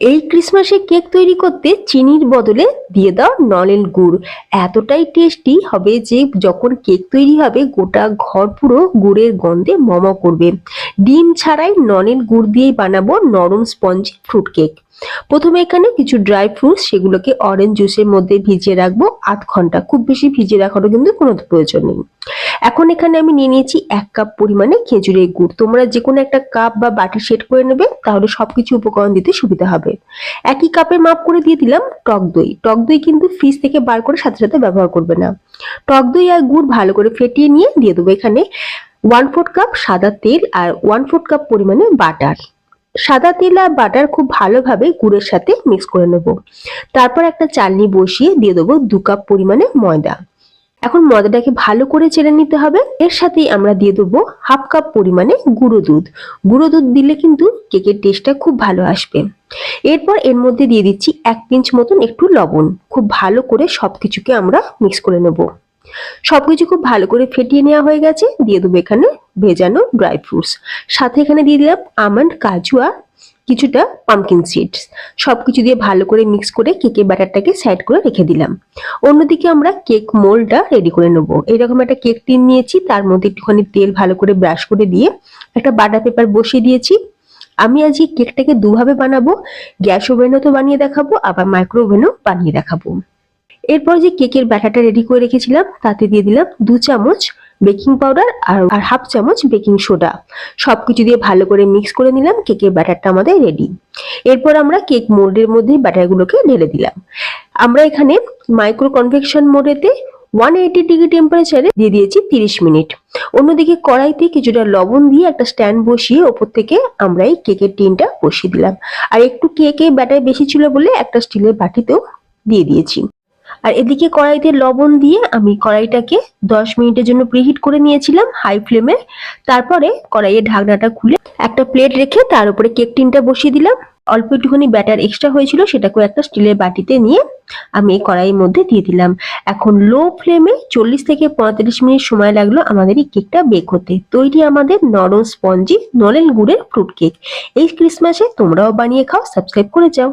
এই ক্রিসমাসে কেক তৈরি করতে চিনির বদলে দিয়ে দাও নলেন গুড়। এতটাই টেস্টি হবে যে যখন কেক তৈরি হবে গোটা ঘর পুরো গুড়ের গন্ধে মম করবে। ডিম ছাড়াই নলেন গুড় দিয়েই বানাবো নরম স্পঞ্জি ফ্রুট কেক। প্রথমে এখানে কিছু ড্রাই ফ্রুটস সেগুলোকে অরেঞ্জ জুসের মধ্যে ভিজিয়ে রাখবো 8 ঘন্টা। খুব বেশি ভিজিয়ে রাখারও কিন্তু কোনো প্রয়োজন নেই। এখন এখানে আমি নিয়ে নিয়েছি 1 কাপ পরিমাণে খেজুরের গুড়। তোমরা যে কোনো একটা কাপ বা বাটি সেট করে নেবে, তাহলে সবকিছু উপকরণ দিতে সুবিধা হবে। একই কাপে মাপ করে দিয়ে দিলাম টক দই। টক দই কিন্তু ফ্রিজ থেকে বার করে সাথে সাথে ব্যবহার করবে না। টক দই আর গুড় ভালো করে ফেটিয়ে নিয়ে দিয়ে দেবো এখানে 1/4 কাপ সাদা তেল আর 1/4 কাপ পরিমাণে বাটার। সাদা তেল আর বাটার খুব ভালোভাবে গুড়ের সাথে মিক্স করে নেব। তারপর একটা চালনি বসিয়ে দিয়ে দেবো 2 কাপ পরিমাণে ময়দা। এখন ময়দাটাকে ভালো করে চেলে নিতে হবে। এর সাথেই আমরা দিয়ে দেবো 1/2 কাপ পরিমাণে গুঁড়ো দুধ। গুঁড়ো দুধ দিলে কিন্তু কেকের টেস্টটা খুব ভালো আসবে। এরপর এর মধ্যে দিয়ে দিচ্ছি 1 পিঞ্চ মতন একটু লবণ। খুব ভালো করে সবকিছুকে আমরা মিক্স করে নেব। সবকিছু খুব ভালো করে ফেটিয়ে নেওয়া হয়ে গেছে। দিয়ে দেবো এখানে ভেজানো ড্রাই ফ্রুটস। সাথে এখানে দিয়ে দিলাম আমন্ড, কাজু আর কিছুটা পামকিন সিডস। সবকিছু দিয়ে ভালো করে মিক্স করে কেকের ব্যাটারটাকে সাইড করে রেখে দিলাম। অন্যদিকে আমরা কেক মোল্ডটা রেডি করে নেবো। এইরকম একটা কেক টিন নিয়েছি, তার মধ্যে একটুখানি তেল ভালো করে ব্রাশ করে দিয়ে একটা বাটার পেপার বসিয়ে দিয়েছি। আমি আজকে কেকটাকে দুভাবে বানাবো, গ্যাস ওভেনও তো বানিয়ে দেখাবো, আবার মাইক্রো ওভেনও বানিয়ে দেখাবো। এরপর যে কেকের ব্যাটারটা রেডি করে রেখেছিলাম তাতে দিয়ে দিলাম 2 চামচ বেকিং পাউডার আর 1/2 চামচ বেকিং সোডা। সবকিছু দিয়ে ভালো করে মিক্স করে নিলাম। কেকের ব্যাটারটা আমাদের রেডি। এরপর আমরা কেক মোল্ডের মধ্যে ব্যাটারগুলোকে ঢেলে দিলাম। আমরা এখানে মাইক্রো কনভেকশন মোডেতে 180 ডিগ্রি টেম্পারেচারে দিয়ে দিয়েছি 30 মিনিট। অন্যদিকে কড়াইতে কিছুটা লবণ দিয়ে একটা স্ট্যান্ড বসিয়ে ওপর থেকে আমরা এই কেকের টিনটা বসিয়ে দিলাম। আর একটু কেকে ব্যাটার বেশি ছিল বলে একটা স্টিলের বাটিতেও দিয়ে দিয়েছি। আর এদিকে কড়াইতে লবণ দিয়ে আমি কড়াইটাকে 10 মিনিটের জন্য প্রিহিট করে নিয়েছিলাম হাই ফ্লেমে। তারপরে কড়াইয়ের ঢাকনাটা খুলে একটা প্লেট রেখে তার উপরে কেক টিনটা বসিয়ে দিলাম। অল্প একটুখানি ব্যাটার এক্সট্রা হয়েছিল, সেটাকেও একটা স্টিলের বাটিতে নিয়ে আমি এই কড়াইয়ের মধ্যে দিয়ে দিলাম। এখন লো ফ্লেমে 40 থেকে 45 মিনিট সময় লাগলো আমাদের এই কেকটা বেক হতে। তৈরি আমাদের নরম স্পঞ্জি নলেন গুড়ের ফ্রুট কেক। এই ক্রিসমাসে তোমরাও বানিয়ে খাও। সাবস্ক্রাইব করে যাও।